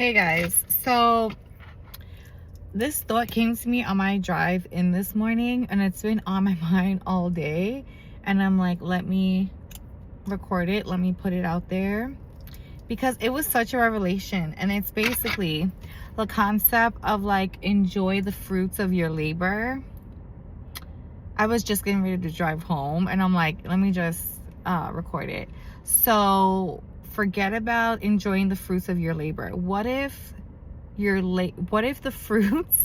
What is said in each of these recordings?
Hey guys, so this thought came to me on my drive in this morning, and it's been on my mind all day, and I'm like, let me record it, let me put it out there, because it was such a revelation. And it's basically the concept of like, enjoy the fruits of your labor. I was just getting ready to drive home, and I'm like, let me just record it. So forget about enjoying the fruits of your labor. What if the fruits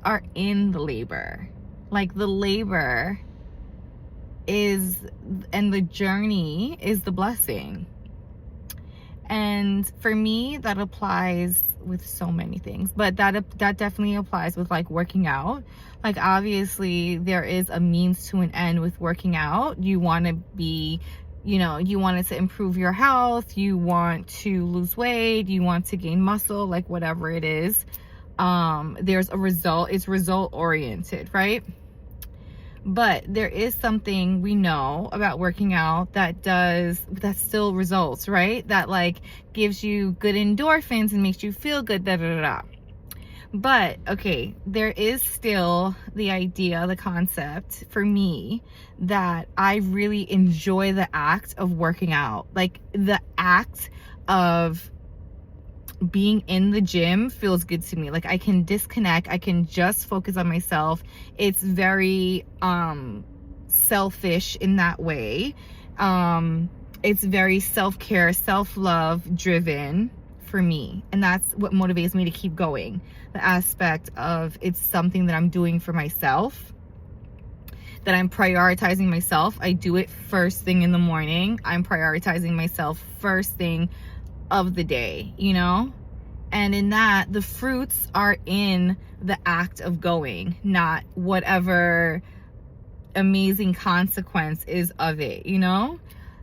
are in the labor? Like, the labor is, and the journey is the blessing. And for me, that applies with so many things, but that definitely applies with like working out. Like, obviously there is a means to an end with working out. You want to be, you want it to improve your health, you want to lose weight, you want to gain muscle, like whatever it is. There's a result. It's result oriented, right? But there is something we know about working out that still results, right? That like gives you good endorphins and makes you feel good, da da da da. But okay, there is still the idea, the concept for me, that I really enjoy the act of working out. Like, the act of being in the gym feels good to me. Like, I can disconnect, I can just focus on myself. It's very selfish in that way. It's very self-care, self-love driven for me, and that's what motivates me to keep going. The aspect of it's something that I'm doing for myself, that I'm prioritizing myself. I do it first thing in the morning. I'm prioritizing myself first thing of the day, and in that, the fruits are in the act of going, not whatever amazing consequence is of it,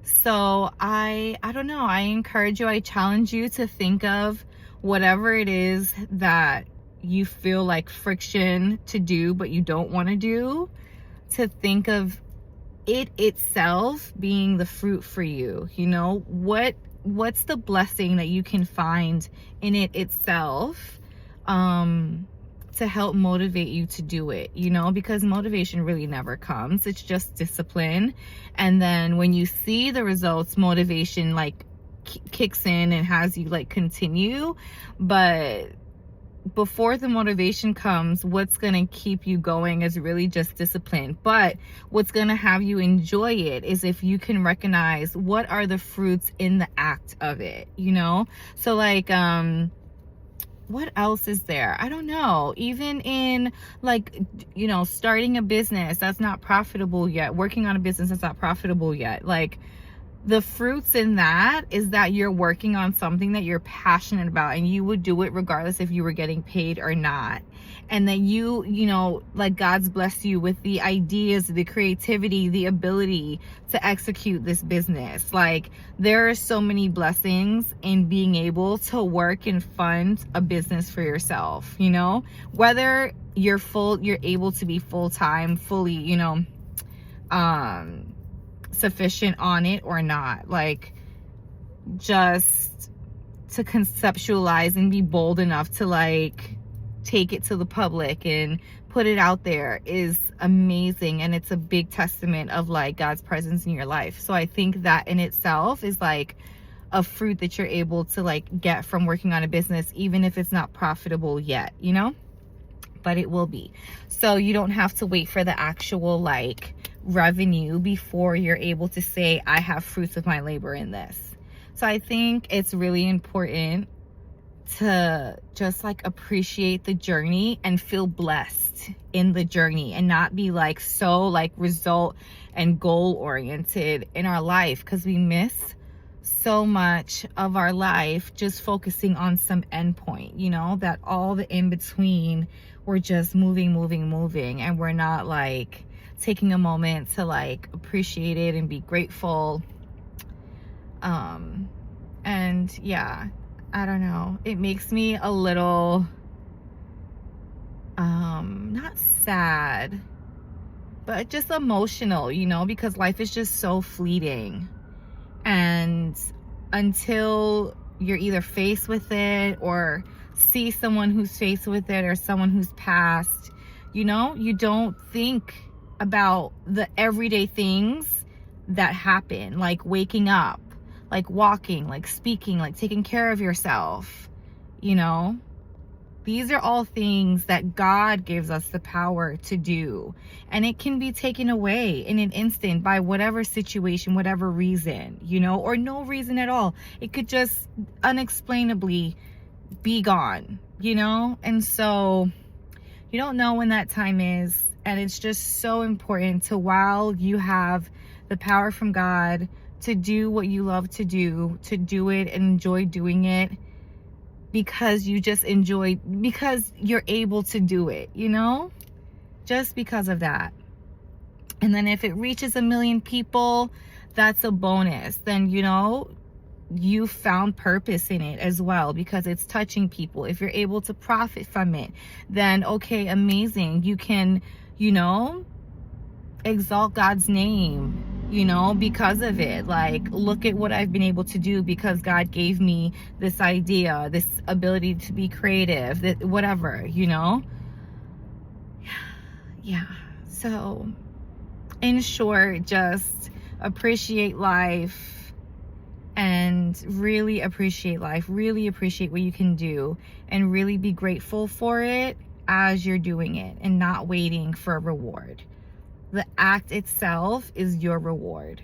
So I don't know, I encourage you, I challenge you to think of whatever it is that you feel like friction to do but you don't want to do, to think of it itself being the fruit for you. What's the blessing that you can find in it itself, to help motivate you to do it, because motivation really never comes. It's just discipline. And then when you see the results, motivation like kicks in and has you like continue. But before the motivation comes, what's going to keep you going is really just discipline. But what's going to have you enjoy it is if you can recognize what are the fruits in the act of it, So like, what else is there? I don't know. Even in like, starting a business that's not profitable yet, working on a business that's not profitable yet, like, the fruits in that is that you're working on something that you're passionate about, and you would do it regardless if you were getting paid or not. And that like, God's blessed you with the ideas, the creativity, the ability to execute this business. Like, there are so many blessings in being able to work and fund a business for yourself, whether you're able to be full-time, fully, sufficient on it or not. Like, just to conceptualize and be bold enough to like take it to the public and put it out there is amazing, and it's a big testament of like God's presence in your life. So I think that in itself is like a fruit that you're able to like get from working on a business, even if it's not profitable yet, but it will be. So you don't have to wait for the actual like revenue before you're able to say, I have fruits of my labor in this. So I think it's really important to just like appreciate the journey and feel blessed in the journey, and not be like so like result and goal oriented in our life, because we miss so much of our life just focusing on some endpoint, that all the in between, we're just moving, and we're not like taking a moment to like appreciate it and be grateful. And yeah, I don't know, it makes me a little not sad, but just emotional, because life is just so fleeting. And until you're either faced with it or see someone who's faced with it or someone who's passed, you know, you don't think about the everyday things that happen, like waking up, like walking, like speaking, like taking care of yourself, you know. These are all things that God gives us the power to do. And it can be taken away in an instant by whatever situation, whatever reason, you know, or no reason at all. It could just unexplainably be gone, you know? And so you don't know when that time is. And it's just so important to, while you have the power from God to do what you love to do it and enjoy doing it, because you just enjoy, because you're able to do it, you know, just because of that. And then if it reaches 1 million people, that's a bonus. Then, you know, you found purpose in it as well, because it's touching people. If you're able to profit from it, then okay, amazing. You can, you know, exalt God's name, you know, because of it. Like, look at what I've been able to do because God gave me this idea, this ability to be creative, that whatever, you know. Yeah. So in short, just appreciate life and really appreciate life, really appreciate what you can do, and really be grateful for it as you're doing it and not waiting for a reward. The act itself is your reward.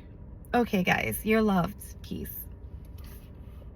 Okay, guys, you're loved. Peace.